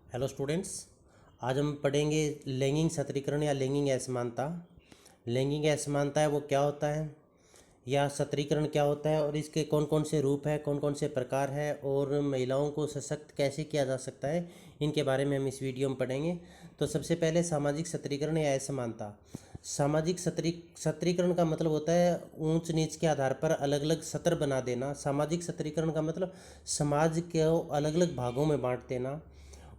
Hello students. आज हम पढ़ेंगे लैंगिक सत्रीकरण या लैंगिक असमानता। लैंगिक असमानता है वो क्या होता है, या सत्रीकरण क्या होता है, और इसके कौन कौन से रूप हैं, कौन कौन से प्रकार हैं, और महिलाओं को सशक्त कैसे किया जा सकता है, इनके बारे में हम इस वीडियो में पढ़ेंगे। तो सबसे पहले सामाजिक सत्रीकरण या असमानता। सामाजिक सत्रीकरण का मतलब होता है ऊंच नीच के आधार पर अलग अलग सत्र बना देना। सामाजिक सत्रीकरण का मतलब समाज को अलग अलग भागों में बांट देना,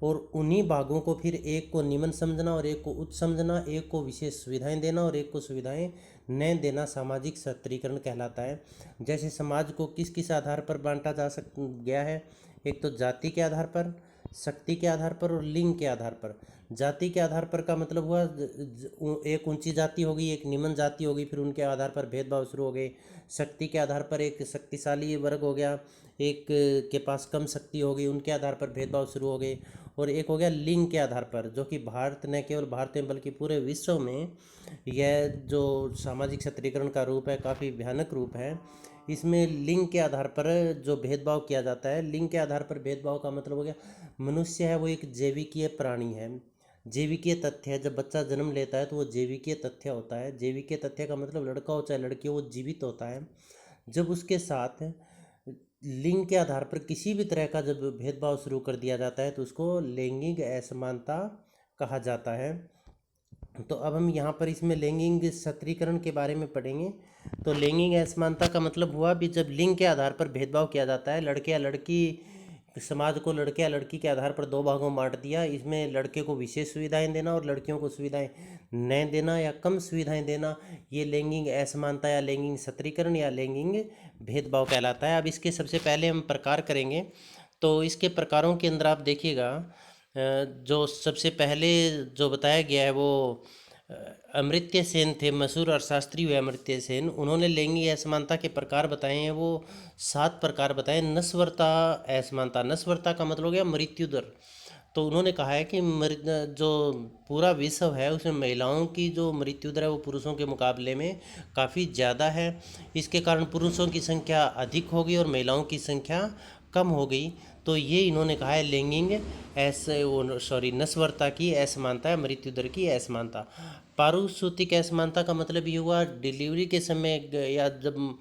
और उन्हीं भागों को फिर एक को निम्न समझना और एक को उच्च समझना, एक को विशेष सुविधाएं देना और एक को सुविधाएं न देना सामाजिक सत्रीकरण कहलाता है। जैसे समाज को किस किस आधार पर बांटा जा सक गया है, एक तो जाति के आधार पर, शक्ति के आधार पर और लिंग के आधार पर। जाति के आधार पर का मतलब हुआ एक ऊंची जाति होगी, एक निम्न जाति होगी, फिर उनके आधार पर भेदभाव शुरू हो गए। शक्ति के आधार पर एक शक्तिशाली वर्ग हो गया, एक के पास कम शक्ति होगी, उनके आधार पर भेदभाव शुरू हो गए। और एक हो गया लिंग के आधार पर, जो कि भारत न केवल भारत में बल्कि पूरे विश्व में यह जो सामाजिक सत्रीकरण का रूप है काफ़ी भयानक रूप है। इसमें लिंग के आधार पर जो भेदभाव किया जाता है, लिंग के आधार पर भेदभाव का मतलब हो गया मनुष्य है वो एक जैविकीय प्राणी है। जैविकीय तथ्य है, जब बच्चा जन्म लेता है तो वो जैविकीय तथ्य होता है। जैविकीय तथ्य का मतलब लड़का हो चाहे लड़की हो वो जीवित होता है। जब उसके साथ लिंग के आधार पर किसी भी तरह का जब भेदभाव शुरू कर दिया जाता है तो उसको लैंगिक असमानता कहा जाता है। तो अब हम यहाँ पर इसमें लैंगिक सत्रीकरण के बारे में पढ़ेंगे। तो लैंगिक असमानता का मतलब हुआ भी जब लिंग के आधार पर भेदभाव किया जाता है, लड़के या लड़की, समाज को लड़के या लड़की के आधार पर दो भागों में बांट दिया। इसमें लड़के को विशेष सुविधाएं देना और लड़कियों को सुविधाएं न देना या कम सुविधाएं देना, ये लैंगिक असमानता या लैंगिक सत्रीकरण या लैंगिक भेदभाव कहलाता है। अब इसके सबसे पहले हम प्रकार करेंगे। तो इसके प्रकारों के अंदर आप देखिएगा, जो सबसे पहले जो बताया गया है वो अमर्त्य सेन थे, मशहूर अर्थशास्त्री हुए अमर्त्य सेन। उन्होंने लैंगिक असमानता के प्रकार बताए हैं, वो 7 प्रकार बताए। नस्वर्ता असमानता, नस्वर्ता का मतलब हो गया मृत्यु दर। तो उन्होंने कहा है कि जो पूरा विश्व है उसमें महिलाओं की जो मृत्यु दर है वो पुरुषों के मुकाबले में काफ़ी ज़्यादा है। इसके कारण पुरुषों की संख्या अधिक होगी और महिलाओं की संख्या कम हो गई। तो ये इन्होंने कहा है लैंगिक नस्वर्ता की असमानता है, मृत्यु दर की असमानता। पारिश्रुतिक असमानता का मतलब ये हुआ डिलीवरी के समय या जब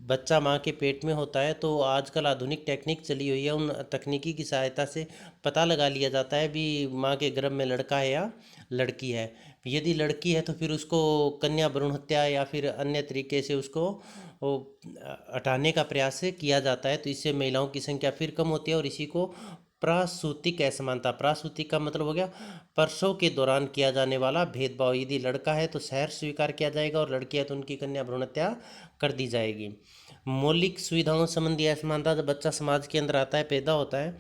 बच्चा माँ के पेट में होता है तो आजकल आधुनिक टेक्निक चली हुई है, उन तकनीकी की सहायता से पता लगा लिया जाता है भी माँ के गर्भ में लड़का है या लड़की है। यदि लड़की है तो फिर उसको कन्या भ्रूण हत्या या फिर अन्य तरीके से उसको वो हटाने का प्रयास किया जाता है। तो इससे महिलाओं की संख्या फिर कम होती है और इसी को प्रासूतिक असमानता, प्रासूतिक का मतलब हो गया प्रसव के दौरान किया जाने वाला भेदभाव। यदि लड़का है तो शहर स्वीकार किया जाएगा और लड़की है तो उनकी कन्या भ्रूण हत्या कर दी जाएगी। मौलिक सुविधाओं संबंधी असमानता, जब बच्चा समाज के अंदर आता है, पैदा होता है,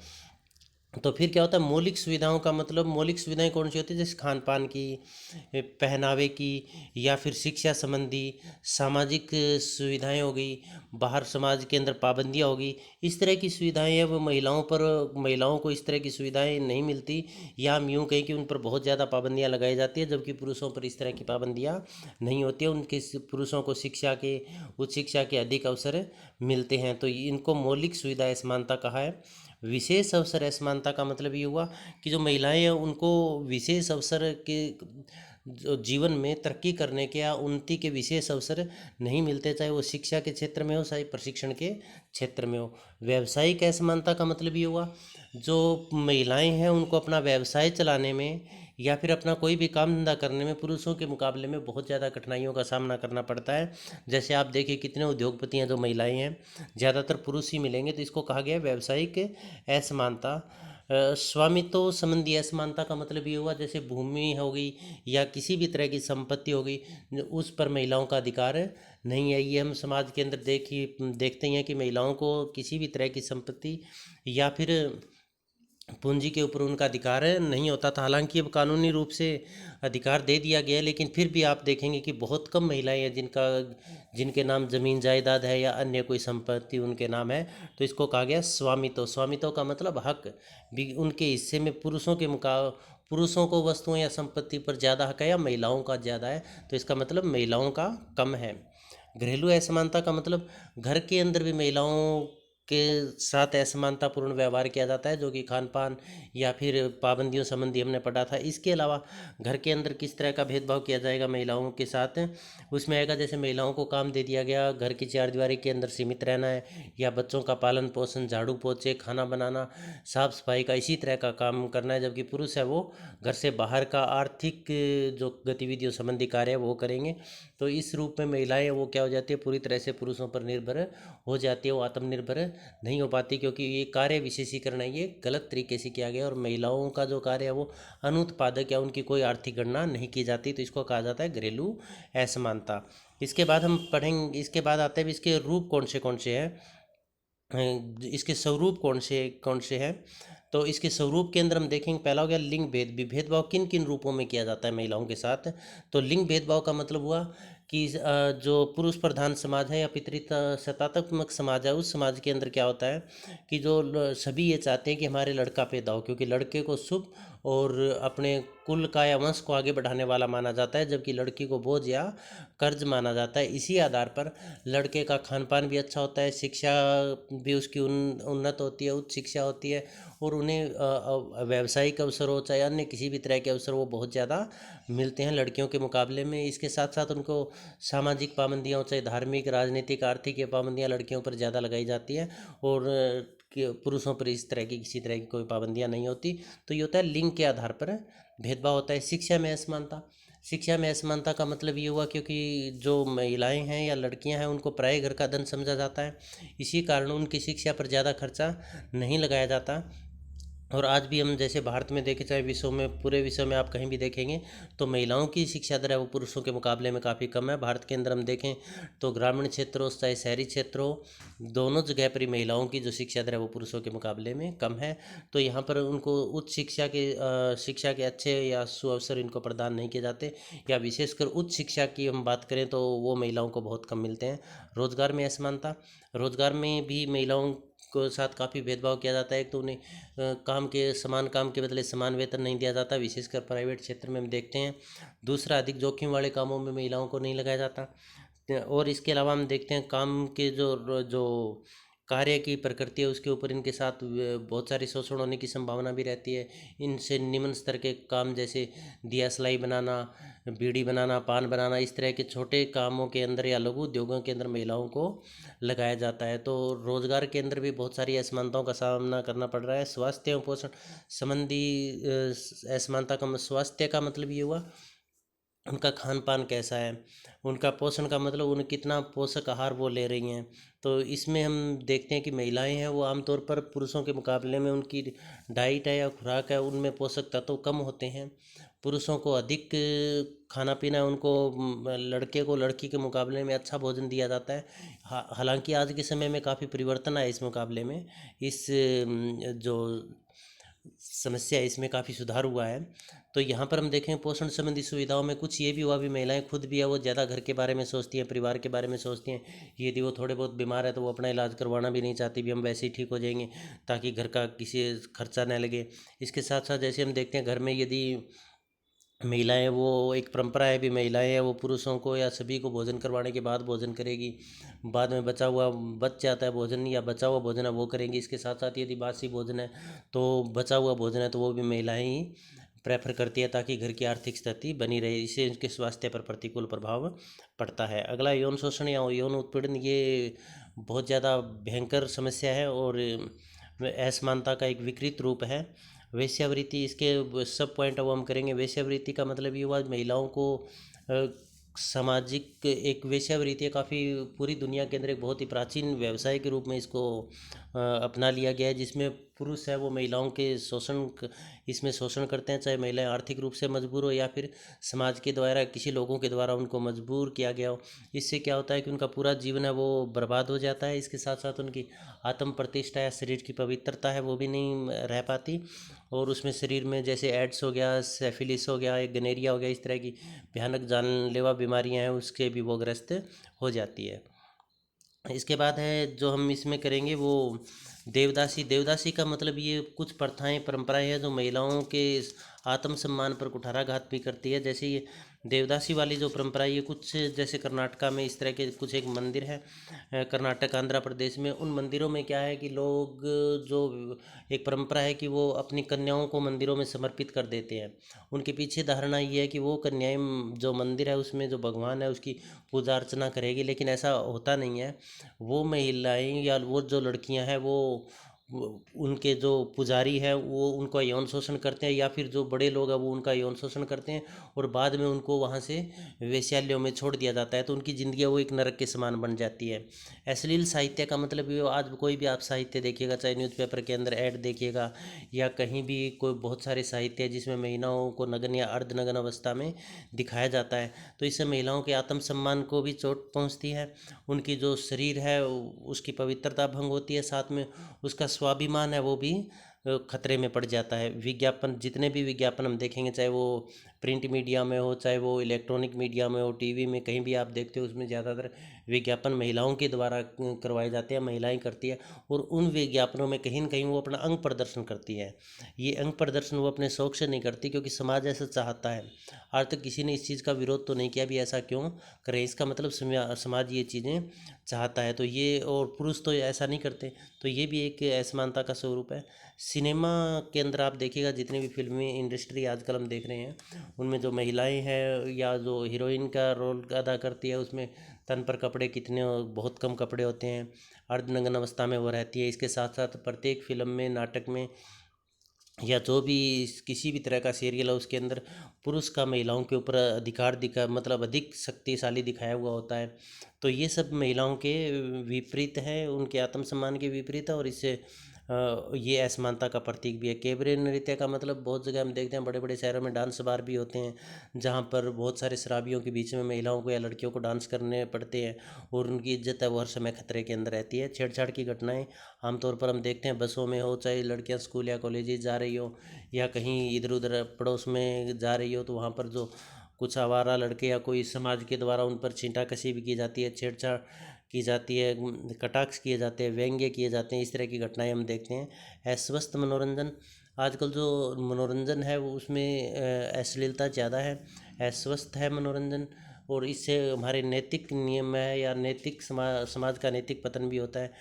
तो फिर क्या होता है मौलिक सुविधाओं का मतलब, मौलिक सुविधाएं कौन सी होती है, जैसे खान पान की, पहनावे की, या फिर शिक्षा संबंधी सामाजिक सुविधाएं हो गई, बाहर समाज के अंदर पाबंदियां होगी। इस तरह की सुविधाएं हैं वो महिलाओं को इस तरह की सुविधाएं नहीं मिलती, या हम यूँ कहें कि उन पर बहुत ज़्यादा पाबंदियां लगाई जाती है, जबकि पुरुषों पर इस तरह की पाबंदियां नहीं होती है। उनके पुरुषों को शिक्षा के, उच्च शिक्षा के अधिक अवसर मिलते हैं। तो इनको मौलिक सुविधा असमानता कहा है। विशेष अवसर असमानता का मतलब ये हुआ कि जो महिलाएं हैं उनको विशेष अवसर के, जो जीवन में तरक्की करने के या उन्नति के विशेष अवसर नहीं मिलते, चाहे वो शिक्षा के क्षेत्र में हो चाहे प्रशिक्षण के क्षेत्र में हो। व्यावसायिक असमानता का मतलब ये हुआ जो महिलाएं हैं उनको अपना व्यवसाय चलाने में या फिर अपना कोई भी काम धंधा करने में पुरुषों के मुकाबले में बहुत ज़्यादा कठिनाइयों का सामना करना पड़ता है। जैसे आप देखिए कितने उद्योगपति हैं जो महिलाएं हैं, ज़्यादातर पुरुष ही मिलेंगे। तो इसको कहा गया है व्यावसायिक असमानता। स्वामित्व संबंधी असमानता का मतलब ये हुआ जैसे भूमि हो गई या किसी भी तरह की संपत्ति हो गई, उस पर महिलाओं का अधिकार नहीं है। ये हम समाज के अंदर देखते ही हैं कि महिलाओं को किसी भी तरह की संपत्ति या फिर पूंजी के ऊपर उनका अधिकार नहीं होता था। हालांकि अब कानूनी रूप से अधिकार दे दिया गया है, लेकिन फिर भी आप देखेंगे कि बहुत कम महिलाएं हैं जिनके नाम ज़मीन जायदाद है या अन्य कोई संपत्ति उनके नाम है। तो इसको कहा गया स्वामित्व। स्वामित्व का मतलब हक भी उनके हिस्से में पुरुषों को वस्तुओं या संपत्ति पर ज़्यादा हक है या महिलाओं का ज़्यादा है, तो इसका मतलब महिलाओं का कम है। घरेलू असमानता का मतलब घर के अंदर भी महिलाओं के साथ असमानतापूर्ण व्यवहार किया जाता है, जो कि खान पान या फिर पाबंदियों संबंधी हमने पढ़ा था। इसके अलावा घर के अंदर किस तरह का भेदभाव किया जाएगा महिलाओं के साथ, उसमें आएगा जैसे महिलाओं को काम दे दिया गया, घर की चारदीवारी के अंदर सीमित रहना है, या बच्चों का पालन पोषण, झाड़ू पोछे, खाना बनाना, साफ सफाई का इसी तरह का काम करना है, जबकि पुरुष है वो घर से बाहर का आर्थिक जो गतिविधियों संबंधी कार्य है वो करेंगे। तो इस रूप में महिलाएं वो क्या हो जाती है, पूरी तरह से पुरुषों पर निर्भर हो जाती है, वो आत्मनिर्भर नहीं हो पाती, क्योंकि ये कार्य विशेषीकरण है, ये गलत तरीके से किया गया। और महिलाओं का जो कार्य है वो अनुत्पादक या उनकी कोई आर्थिक गणना नहीं की जाती, तो इसको कहा जाता है घरेलू असमानता। इसके बाद हम पढ़ेंगे, इसके बाद आते हैं इसके रूप कौन से हैं, इसके स्वरूप कौन से हैं। तो इसके स्वरूप के अंदर हम देखेंगे, पहला हो गया लिंग भेदभाव किन किन रूपों में किया जाता है महिलाओं के साथ। तो लिंग भेदभाव का मतलब हुआ कि जो पुरुष प्रधान समाज है या पितृसत्तात्मक समाज है, उस समाज के अंदर क्या होता है कि जो सभी ये चाहते हैं कि हमारे लड़का पैदा हो, क्योंकि लड़के को शुभ और अपने कुल का या वंश को आगे बढ़ाने वाला माना जाता है, जबकि लड़की को बोझ या कर्ज माना जाता है। इसी आधार पर लड़के का खान पान भी अच्छा होता है, शिक्षा भी उसकी उन्नत होती है, उच्च शिक्षा होती है, और उन्हें व्यावसायिक अवसर हो चाहे अन्य किसी भी तरह के अवसर वो बहुत ज़्यादा मिलते हैं लड़कियों के मुकाबले में। इसके साथ साथ उनको सामाजिक पाबंदियाँ हो चाहे धार्मिक, राजनीतिक, आर्थिक ये पाबंदियाँ लड़कियों पर ज़्यादा लगाई जाती हैं, और पुरुषों पर इस तरह की किसी तरह की कोई पाबंदियाँ नहीं होती। तो ये होता है लिंग के आधार पर भेदभाव होता है। शिक्षा में असमानता, शिक्षा में असमानता का मतलब ये हुआ क्योंकि जो महिलाएं हैं या लड़कियां हैं उनको पराए घर का धन समझा जाता है, इसी कारण उनकी शिक्षा पर ज़्यादा खर्चा नहीं लगाया जाता। और आज भी हम जैसे भारत में देखें, चाहे विश्व में, पूरे विश्व में आप कहीं भी देखेंगे तो महिलाओं की शिक्षा दर है वो पुरुषों के मुकाबले में काफ़ी कम है। भारत के अंदर हम देखें तो ग्रामीण क्षेत्र हो चाहे शहरी क्षेत्र हो, दोनों जगह पर ही महिलाओं की जो शिक्षा दर है वो पुरुषों के मुकाबले में कम है। तो यहाँ पर उनको उच्च शिक्षा के अच्छे या सुअवसर इनको प्रदान नहीं किए जाते, या विशेषकर उच्च शिक्षा की हम बात करें तो वो महिलाओं को बहुत कम मिलते हैं। रोजगार में असमानता, रोजगार में भी महिलाओं को साथ काफ़ी भेदभाव किया जाता है। एक तो उन्हें समान काम के बदले समान वेतन नहीं दिया जाता, विशेषकर प्राइवेट क्षेत्र में हम देखते हैं। दूसरा, अधिक जोखिम वाले कामों में महिलाओं को नहीं लगाया जाता। और इसके अलावा हम देखते हैं काम के जो जो कार्य की प्रकृति है उसके ऊपर इनके साथ बहुत सारी शोषण होने की संभावना भी रहती है। इनसे निम्न स्तर के काम जैसे दिया सिलाई बनाना, बीड़ी बनाना, पान बनाना, इस तरह के छोटे कामों के अंदर या लघु उद्योगों के अंदर महिलाओं को लगाया जाता है। तो रोजगार के अंदर भी बहुत सारी असमानताओं का सामना करना पड़ रहा है। स्वास्थ्य एवं पोषण संबंधी असमानता का स्वास्थ्य का मतलब ये हुआ उनका खान पान कैसा है, उनका पोषण का मतलब उन्हें कितना पोषक आहार वो ले रही हैं। तो इसमें हम देखते हैं कि महिलाएं हैं वो आमतौर पर पुरुषों के मुकाबले में उनकी डाइट है या खुराक है उनमें पोषक तत्व कम होते हैं। पुरुषों को अधिक खाना पीना है, उनको लड़के को लड़की के मुकाबले में अच्छा भोजन दिया जाता है। हालांकि आज के समय में काफ़ी परिवर्तन आया इस मुकाबले में, इस जो समस्या है इसमें काफ़ी सुधार हुआ है। तो यहाँ पर हम देखें पोषण संबंधी सुविधाओं में कुछ ये भी हुआ, भी महिलाएं खुद भी है वो ज़्यादा घर के बारे में सोचती हैं, परिवार के बारे में सोचती हैं। यदि वो थोड़े बहुत बीमार है तो वो अपना इलाज करवाना भी नहीं चाहती, भी हम वैसे ही ठीक हो जाएंगे ताकि घर का किसी खर्चा न लगे। इसके साथ साथ जैसे हम देखते हैं घर में यदि महिलाएं, वो एक परंपरा है भी, महिलाएं हैं वो पुरुषों को या सभी को भोजन करवाने के बाद भोजन करेगी, बाद में बच जाता है भोजन या बचा हुआ भोजन है वो करेंगी। इसके साथ साथ यदि बासी भोजन है तो बचा हुआ भोजन है तो वो भी महिलाएं ही प्रेफर करती है ताकि घर की आर्थिक स्थिति बनी रहे, इससे उनके स्वास्थ्य पर प्रतिकूल प्रभाव पड़ता है। अगला यौन शोषण या यौन उत्पीड़न, ये बहुत ज़्यादा भयंकर समस्या है और असमानता का एक विकृत रूप है। वेश्यावृत्ति, इसके सब पॉइंट अब हम करेंगे। वेश्यावृत्ति का मतलब ये हुआ महिलाओं को सामाजिक, एक वेश्यावृत्ति काफ़ी पूरी दुनिया के अंदर एक बहुत ही प्राचीन व्यवसाय के रूप में इसको अपना लिया गया है, जिसमें पुरुष है वो महिलाओं के इसमें शोषण करते हैं, चाहे महिलाएं आर्थिक रूप से मजबूर हो या फिर समाज के द्वारा किसी लोगों के द्वारा उनको मजबूर किया गया हो। इससे क्या होता है कि उनका पूरा जीवन है वो बर्बाद हो जाता है। इसके साथ साथ उनकी आत्म प्रतिष्ठा या शरीर की पवित्रता है वो भी नहीं रह पाती, और उसमें शरीर में जैसे एड्स हो गया, सेफिलिस हो गया, एक गनेरिया हो गया, इस तरह की भयानक जानलेवा बीमारियां हैं उसके भी वो ग्रस्त हो जाती है। इसके बाद है जो हम इसमें करेंगे वो देवदासी। देवदासी का मतलब ये कुछ प्रथाएं परंपराएं हैं जो महिलाओं के आत्मसम्मान पर कुठाराघात भी करती है। जैसे ये देवदासी वाली जो परंपरा है, ये कुछ जैसे कर्नाटका में इस तरह के कुछ एक मंदिर है, कर्नाटक आंध्र प्रदेश में, उन मंदिरों में क्या है कि लोग जो एक परंपरा है कि वो अपनी कन्याओं को मंदिरों में समर्पित कर देते हैं। उनके पीछे धारणा ये है कि वो कन्याएं जो मंदिर है उसमें जो भगवान है उसकी पूजा अर्चना करेगी, लेकिन ऐसा होता नहीं है। वो महिलाएं या वो जो लड़कियां हैं उनके जो पुजारी है वो उनका यौन शोषण करते हैं, या फिर जो बड़े लोग हैं वो उनका यौन शोषण करते हैं, और बाद में उनको वहाँ से वेश्यालयों में छोड़ दिया जाता है। तो उनकी ज़िंदगी वो एक नरक के समान बन जाती है। अश्लील साहित्य का मतलब ये, आज कोई भी आप साहित्य देखिएगा, चाहे न्यूज़पेपर के अंदर ऐड देखिएगा या कहीं भी कोई बहुत सारे साहित्य है जिसमें महिलाओं को नग्न या अर्धनग्न अवस्था में दिखाया जाता है, तो इससे महिलाओं के आत्मसम्मान को भी चोट पहुँचती है। उनकी जो शरीर है उसकी पवित्रता भंग होती है, साथ में उसका स्वाभिमान है वो भी खतरे में पड़ जाता है। विज्ञापन, जितने भी विज्ञापन हम देखेंगे, चाहे वो प्रिंट मीडिया में हो, चाहे वो इलेक्ट्रॉनिक मीडिया में हो, टीवी में, कहीं भी आप देखते हो, उसमें ज़्यादातर विज्ञापन महिलाओं के द्वारा करवाए जाते हैं, महिलाएं करती है। और उन विज्ञापनों में कहीं न कहीं वो अपना अंग प्रदर्शन करती है। ये अंग प्रदर्शन वो अपने शौक से नहीं करती, क्योंकि समाज ऐसा चाहता है। आज तक किसी ने इस चीज़ का विरोध तो नहीं किया भी ऐसा क्यों करें, इसका मतलब समाज ये चीज़ें चाहता है। तो ये, और पुरुष तो ऐसा नहीं करते, तो ये भी एक असमानता का स्वरूप है। सिनेमा के अंदर आप देखिएगा, जितनी भी फिल्मी इंडस्ट्री आजकल हम देख रहे हैं, उनमें जो महिलाएं हैं या जो हीरोइन का रोल अदा करती है, उसमें तन पर कपड़े कितने, बहुत कम कपड़े होते हैं, अर्धनग्न अवस्था में वो रहती है। इसके साथ साथ प्रत्येक फिल्म में, नाटक में, या जो भी किसी भी तरह का सीरियल है, उसके अंदर पुरुष का महिलाओं के ऊपर अधिकार मतलब अधिक शक्तिशाली दिखाया हुआ होता है। तो ये सब महिलाओं के विपरीत है, उनके आत्मसम्मान के विपरीत है, और इससे ये असमानता का प्रतीक भी है। कैबरे नृत्य का मतलब, बहुत जगह हम देखते हैं बड़े बड़े शहरों में डांस बार भी होते हैं, जहाँ पर बहुत सारे शराबियों के बीच में महिलाओं को या लड़कियों को डांस करने पड़ते हैं, और उनकी इज्जत है वो हर समय खतरे के अंदर रहती है। छेड़छाड़ की घटनाएं आमतौर पर हम देखते हैं, बसों में हो, चाहे लड़कियां स्कूल या कॉलेज जा रही हो, या कहीं इधर उधर पड़ोस में जा रही हो, तो वहाँ पर जो कुछ आवारा लड़के या कोई समाज के द्वारा उन पर छींटाकशी भी की जाती है, छेड़छाड़ की जाती है, कटाक्ष किए जाते हैं, व्यंग्य किए जाते हैं, इस तरह की घटनाएं हम देखते हैं। अस्वस्थ मनोरंजन, आजकल जो मनोरंजन है वो उसमें अश्लीलता ज़्यादा है, अस्वस्थ है मनोरंजन, और इससे हमारे नैतिक नियम है या नैतिक समाज का नैतिक पतन भी होता है।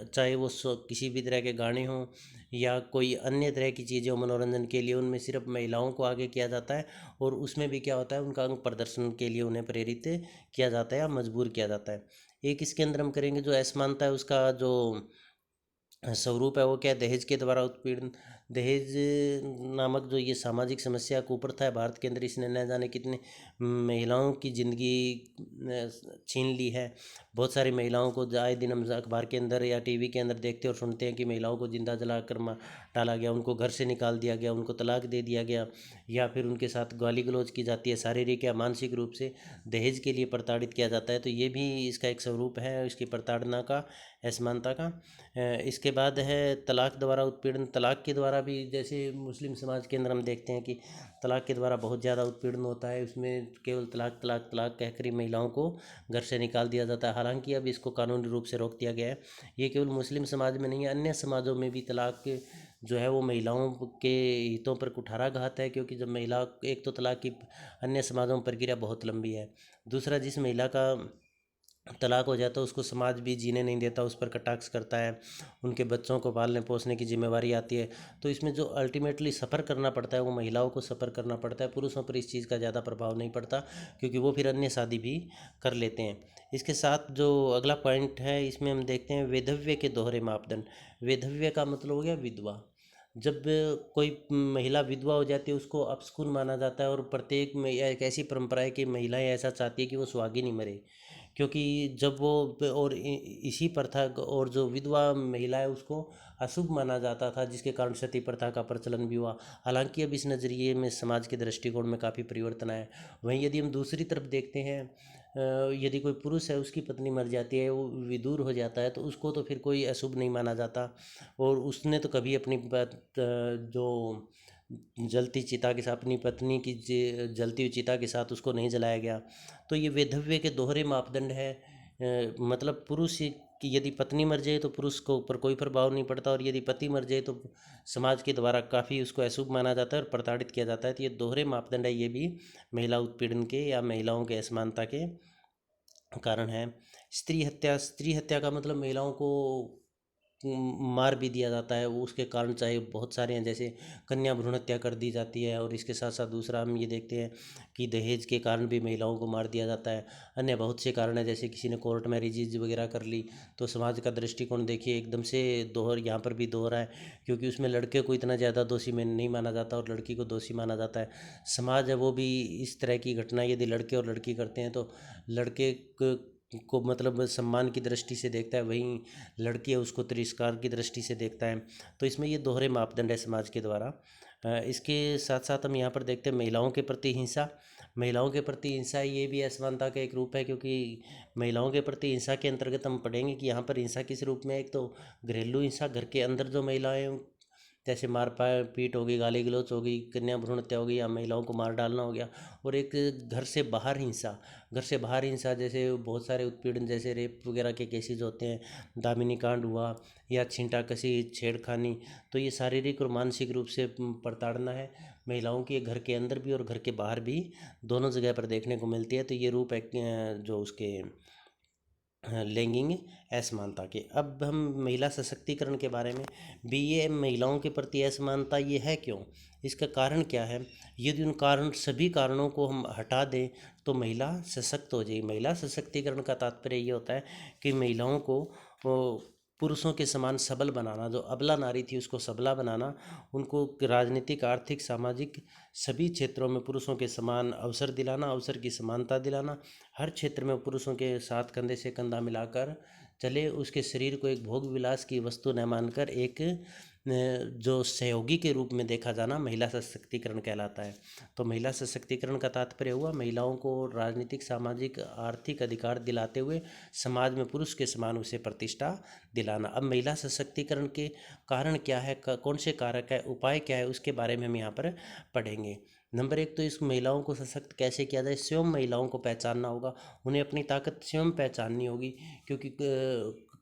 चाहे वो किसी भी तरह के गाने हों या कोई अन्य तरह की चीज़ें हो मनोरंजन के लिए, उनमें सिर्फ महिलाओं को आगे किया जाता है, और उसमें भी क्या होता है, उनका अंग प्रदर्शन के लिए उन्हें प्रेरित किया जाता है या मजबूर किया जाता है। एक इसके अंदर हम करेंगे जो असमानता है, उसका जो स्वरूप है वो क्या है, दहेज के द्वारा उत्पीड़न। दहेज नामक जो ये सामाजिक समस्या कुप्रथा है भारत के अंदर, इसने न जाने कितने महिलाओं की ज़िंदगी छीन ली है। बहुत सारी महिलाओं को आए दिन हम अखबार के अंदर या टीवी के अंदर देखते और सुनते हैं कि महिलाओं को जिंदा जला कर डाला गया, उनको घर से निकाल दिया गया, उनको तलाक दे दिया गया, या फिर उनके साथ गाली गलौज की जाती है, शारीरिक या मानसिक रूप से दहेज के लिए प्रताड़ित किया जाता है। तो ये भी इसका एक स्वरूप है, इसकी प्रताड़ना का, असमानता का। इसके बाद है तलाक द्वारा उत्पीड़न। तलाक के द्वारा भी, जैसे मुस्लिम समाज के अंदर हम देखते हैं कि तलाक के द्वारा बहुत ज़्यादा उत्पीड़न होता है, उसमें केवल तलाक तलाक तलाक कहकर ही महिलाओं को घर से निकाल दिया जाता है। हालांकि अब इसको कानूनी रूप से रोक दिया गया है। ये केवल मुस्लिम समाज में नहीं है, अन्य समाजों में भी तलाक जो है वो महिलाओं के हितों पर कुठाराघात है, क्योंकि जब महिला, एक तो तलाक की अन्य समाजों में प्रक्रिया बहुत लंबी है, दूसरा जिस महिला का तलाक हो जाता है उसको समाज भी जीने नहीं देता, उस पर कटाक्ष करता है, उनके बच्चों को पालने पोसने की जिम्मेवारी आती है। तो इसमें जो अल्टीमेटली सफ़र करना पड़ता है वो महिलाओं को सफ़र करना पड़ता है, पुरुषों पर इस चीज़ का ज़्यादा प्रभाव नहीं पड़ता, क्योंकि वो फिर अन्य शादी भी कर लेते हैं। इसके साथ जो अगला पॉइंट है, इसमें हम देखते हैं वैधव्य के दोहरे मापदंड। वैधव्य का मतलब हो गया विधवा। जब कोई महिला विधवा हो जाती है उसको अपशकुन माना जाता है, और प्रत्येक में एक ऐसी परंपरा है कि महिलाएं ऐसा चाहती है कि वो सुहागिन मरे, क्योंकि जब वो, और इसी प्रथा, और जो विधवा महिला है उसको अशुभ माना जाता था, जिसके कारण सती प्रथा का प्रचलन भी हुआ। हालांकि अब इस नज़रिए में समाज के दृष्टिकोण में काफ़ी परिवर्तन आया है। वहीं यदि हम दूसरी तरफ देखते हैं, यदि कोई पुरुष है उसकी पत्नी मर जाती है, वो विधुर हो जाता है, तो उसको तो फिर कोई अशुभ नहीं माना जाता, और उसने तो कभी अपनी जो जलती चिता के साथ, अपनी पत्नी की जलती हुई चिता के साथ उसको नहीं जलाया गया। तो ये वैधव्य के दोहरे मापदंड है। मतलब पुरुष कि यदि पत्नी मर जाए तो पुरुष को ऊपर कोई प्रभाव नहीं पड़ता, और यदि पति मर जाए तो समाज के द्वारा काफ़ी उसको अशुभ माना जाता है और प्रताड़ित किया जाता है। तो ये दोहरे मापदंड है, ये भी महिला उत्पीड़न के या महिलाओं के असमानता के कारण है। स्त्री हत्या का मतलब महिलाओं को मार भी दिया जाता है, वो उसके कारण चाहे बहुत सारे हैं, जैसे कन्या भ्रूण हत्या कर दी जाती है, और इसके साथ साथ दूसरा हम ये देखते हैं कि दहेज के कारण भी महिलाओं को मार दिया जाता है। अन्य बहुत से कारण हैं, जैसे किसी ने कोर्ट मैरिजेज वगैरह कर ली तो समाज का दृष्टिकोण देखिए एकदम से दोहर यहाँ पर भी दोहरा है, क्योंकि उसमें लड़के को इतना ज़्यादा दोषी में नहीं माना जाता और लड़की को दोषी माना जाता है। समाज है वो भी इस तरह की घटना यदि लड़के और लड़की करते हैं तो लड़के को मतलब सम्मान की दृष्टि से देखता है, वहीं लड़की है उसको तिरस्कार की दृष्टि से देखता है। तो इसमें ये दोहरे मापदंड है समाज के द्वारा। इसके साथ साथ हम यहाँ पर देखते हैं महिलाओं के प्रति हिंसा। महिलाओं के प्रति हिंसा ये भी असमानता का एक रूप है, क्योंकि महिलाओं के प्रति हिंसा के अंतर्गत हम पढ़ेंगे कि यहाँ पर हिंसा किस रूप में है। एक तो घरेलू हिंसा, घर के अंदर जो महिलाएं जैसे मार पीट हो गई, गाली गलौच हो गई, कन्या भ्रूण हत्या हो गई, या महिलाओं को मार डालना हो गया। और एक घर से बाहर हिंसा, घर से बाहर हिंसा जैसे बहुत सारे उत्पीड़न, जैसे रेप वगैरह के केसेज होते हैं, दामिनी कांड हुआ या छींटाकशी, छेड़खानी। तो ये शारीरिक और मानसिक रूप से प्रताड़ना है महिलाओं की, घर के अंदर भी और घर के बाहर भी, दोनों जगह पर देखने को मिलती है। तो ये रूप है जो उसके लैंगिक असमानता के। अब हम महिला सशक्तिकरण के बारे में भी, ये महिलाओं के प्रति असमानता ये है क्यों, इसका कारण क्या है। यदि उन सभी कारणों को हम हटा दें तो महिला सशक्त हो जाएगी। महिला सशक्तिकरण का तात्पर्य ये होता है कि महिलाओं को पुरुषों के समान सबल बनाना, जो अबला नारी थी उसको सबला बनाना, उनको राजनीतिक, आर्थिक, सामाजिक सभी क्षेत्रों में पुरुषों के समान अवसर दिलाना, अवसर की समानता दिलाना, हर क्षेत्र में पुरुषों के साथ कंधे से कंधा मिलाकर चले, उसके शरीर को एक भोग विलास की वस्तु न मानकर एक जो सहयोगी के रूप में देखा जाना महिला सशक्तिकरण कहलाता है। तो महिला सशक्तिकरण का तात्पर्य हुआ महिलाओं को राजनीतिक, सामाजिक, आर्थिक अधिकार दिलाते हुए समाज में पुरुष के समान उसे प्रतिष्ठा दिलाना। अब महिला सशक्तिकरण के कारण क्या है, कौन से कारक है, उपाय क्या है, उसके बारे में हम यहाँ पर पढ़ेंगे। नंबर एक तो इस महिलाओं को सशक्त कैसे किया जाए, स्वयं महिलाओं को पहचानना होगा, उन्हें अपनी ताकत स्वयं पहचाननी होगी, क्योंकि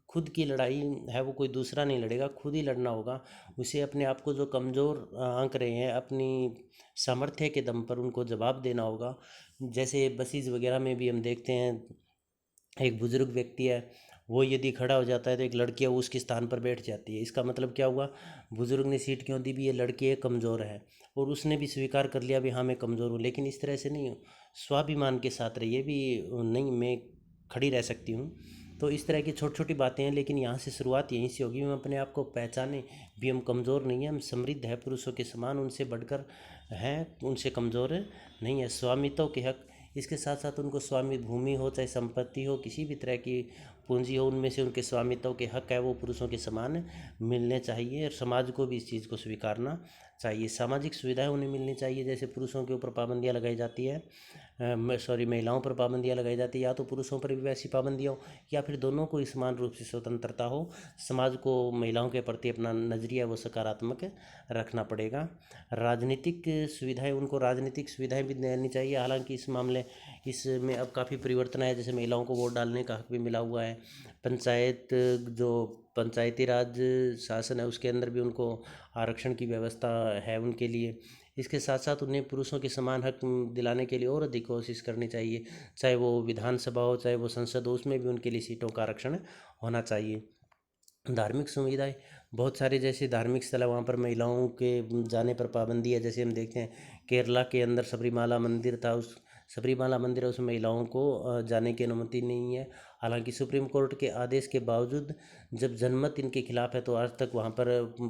खुद की लड़ाई है वो कोई दूसरा नहीं लड़ेगा, खुद ही लड़ना होगा। उसे अपने आप को जो कमज़ोर आंक रहे हैं, अपनी सामर्थ्य के दम पर उनको जवाब देना होगा। जैसे बसेस वगैरह में भी हम देखते हैं, एक बुज़ुर्ग व्यक्ति है, वो यदि खड़ा हो जाता है तो एक लड़की है वो उसके स्थान पर बैठ जाती है। इसका मतलब क्या हुआ, बुज़ुर्ग ने सीट क्यों दी भी, ये लड़की है कमज़ोर है, और उसने भी स्वीकार कर लिया भी हाँ मैं कमज़ोर हूँ। लेकिन इस तरह से नहीं, स्वाभिमान के साथ रहिए भी, नहीं मैं खड़ी रह सकती हूँ। तो इस तरह की छोटी छोटी बातें हैं, लेकिन यहाँ से शुरुआत यहीं से होगी। हम अपने आप को पहचाने भी, हम कमज़ोर नहीं हैं, हम समृद्ध है, पुरुषों के समान, उनसे बढ़कर हैं, उनसे कमज़ोर नहीं है। स्वामित्व के हक, इसके साथ साथ उनको स्वामी भूमि हो, चाहे संपत्ति हो, किसी भी तरह की पूंजी हो, उनमें से उनके स्वामित्व के हक है वो पुरुषों के समान मिलने चाहिए, और समाज को भी इस चीज़ को स्वीकारना चाहिए। सामाजिक सुविधाएं उन्हें मिलनी चाहिए, जैसे पुरुषों के ऊपर पाबंदियां लगाई जाती है, महिलाओं पर पाबंदियां लगाई जाती है, या तो पुरुषों पर भी वैसी पाबंदियां हो, या फिर दोनों को ही समान रूप से स्वतंत्रता हो। समाज को महिलाओं के प्रति अपना नज़रिया वो सकारात्मक रखना पड़ेगा। राजनीतिक सुविधाएं, उनको राजनीतिक सुविधाएं भी देनी चाहिए। हालांकि इस मामले इसमें अब काफ़ी परिवर्तन आया, जैसे महिलाओं को वोट डालने का हक भी मिला हुआ है। पंचायत, जो पंचायती राज शासन है उसके अंदर भी उनको आरक्षण की व्यवस्था है उनके लिए। इसके साथ साथ उन्हें पुरुषों के समान हक दिलाने के लिए और अधिक कोशिश करनी चाहिए, चाहे वो विधानसभा हो, चाहे वो संसद हो, उसमें भी उनके लिए सीटों का आरक्षण होना चाहिए। धार्मिक सुविधाएं, बहुत सारे जैसे धार्मिक स्थल है वहाँ पर महिलाओं के जाने पर पाबंदी है। जैसे हम देखते हैं केरला के अंदर सबरीमाला मंदिर था, उस सबरीमाला मंदिर है, उसमें महिलाओं को जाने की अनुमति नहीं है। हालांकि सुप्रीम कोर्ट के आदेश के बावजूद जब जनमत इनके खिलाफ है तो आज तक वहाँ पर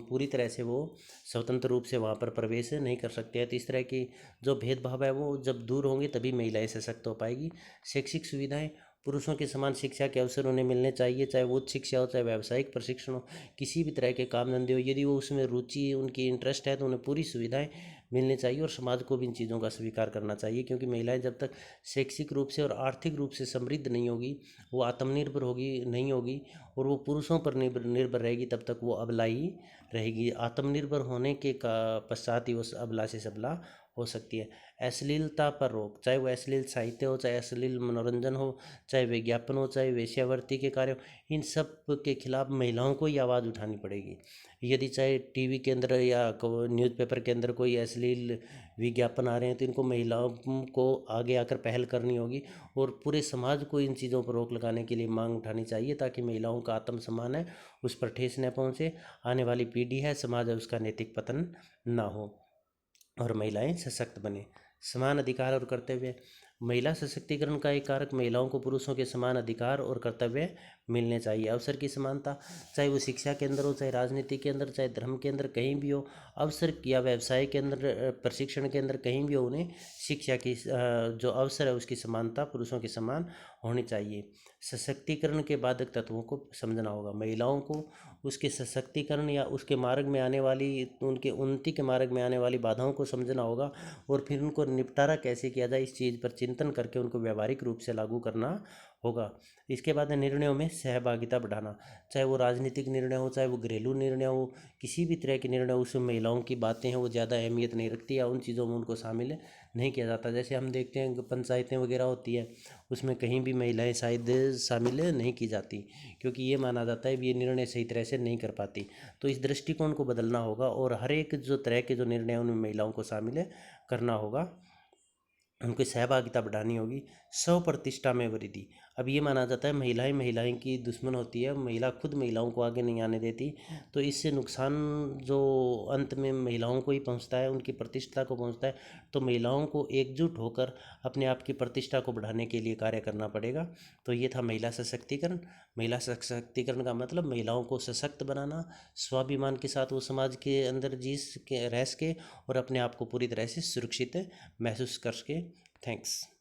पूरी तरह से वो स्वतंत्र रूप से वहाँ पर प्रवेश नहीं कर सकते हैं। तो इस तरह की जो भेदभाव है वो जब दूर होंगे तभी महिलाएं सशक्त हो पाएगी। शैक्षिक सुविधाएं, पुरुषों के समान शिक्षा के अवसर उन्हें मिलने चाहिए, चाहे वो उच्च शिक्षा हो, चाहे व्यावसायिक प्रशिक्षण हो, किसी भी तरह के काम धंधे हो, यदि वो उसमें रुचि, उनकी इंटरेस्ट है तो उन्हें पूरी सुविधाएं मिलनी चाहिए। और समाज को भी इन चीज़ों का स्वीकार करना चाहिए, क्योंकि महिलाएं जब तक शैक्षिक रूप से और आर्थिक रूप से समृद्ध नहीं होगी, वो आत्मनिर्भर होगी नहीं होगी, और वो पुरुषों पर निर्भर रहेगी, तब तक वो अबला ही रहेगी। आत्मनिर्भर होने के पश्चात ही वो अबला से सबला हो सकती है। अश्लीलता पर रोक, चाहे वो अश्लील साहित्य हो, चाहे अश्लील मनोरंजन हो, चाहे विज्ञापन हो, चाहे वेश्यावृत्ति के कार्य हो, इन सब के खिलाफ महिलाओं को ही आवाज़ उठानी पड़ेगी। यदि चाहे टीवी के अंदर या न्यूज़पेपर के अंदर कोई अश्लील विज्ञापन आ रहे हैं तो इनको महिलाओं को आगे आकर पहल करनी होगी और पूरे समाज को इन चीज़ों पर रोक लगाने के लिए मांग उठानी चाहिए, ताकि महिलाओं का आत्मसम्मान है उस पर ठेस न पहुँचे, आने वाली पीढ़ी है, समाज है, उसका नैतिक पतन ना हो और महिलाएं सशक्त बने। समान अधिकार और कर्तव्य। महिला सशक्तिकरण का एक कारक महिलाओं को पुरुषों के समान अधिकार और कर्तव्य मिलने चाहिए। अवसर की समानता, चाहे वो शिक्षा के अंदर हो, चाहे राजनीति के अंदर, चाहे धर्म के अंदर, कहीं भी हो, अवसर या व्यवसाय के अंदर, प्रशिक्षण के अंदर, कहीं भी हो, उन्हें शिक्षा की जो अवसर है उसकी समानता पुरुषों के समान होनी चाहिए। सशक्तिकरण के बाधक तत्वों को समझना होगा। महिलाओं को उसके सशक्तिकरण या उसके मार्ग में आने वाली, उनके उन्नति के मार्ग में आने वाली बाधाओं को समझना होगा और फिर उनको निपटारा कैसे किया जाए इस चीज़ पर चिंतन करके उनको व्यावहारिक रूप से लागू करना होगा। इसके बाद निर्णयों में सहभागिता बढ़ाना, चाहे वो राजनीतिक निर्णय हो, चाहे वो घरेलू निर्णय हो, किसी भी तरह के निर्णय, उसमें महिलाओं की बातें हैं वो ज़्यादा अहमियत नहीं रखती या उन चीज़ों में उनको शामिल नहीं किया जाता। जैसे हम देखते हैं पंचायतें वगैरह होती है, उसमें कहीं भी महिलाएं शायद शामिल नहीं की जाती, क्योंकि ये माना जाता है कि ये निर्णय सही तरह से नहीं कर पाती। तो इस दृष्टिकोण को बदलना होगा और हर एक जो तरह के जो निर्णय हैं उनमें महिलाओं को शामिल करना होगा, उनकी सहभागिता बढ़ानी होगी। स्व प्रतिष्ठा में वृद्धि। अब ये माना जाता है महिलाएं की दुश्मन होती है, महिला खुद महिलाओं को आगे नहीं आने देती, तो इससे नुकसान जो अंत में महिलाओं को ही पहुंचता है, उनकी प्रतिष्ठा को पहुंचता है। तो महिलाओं को एकजुट होकर अपने आप की प्रतिष्ठा को बढ़ाने के लिए कार्य करना पड़ेगा। तो ये था महिला सशक्तिकरण। महिला सशक्तिकरण का मतलब महिलाओं को सशक्त बनाना, स्वाभिमान के साथ वो समाज के अंदर रह सके और अपने आप को पूरी तरह से सुरक्षित महसूस कर सके। थैंक्स।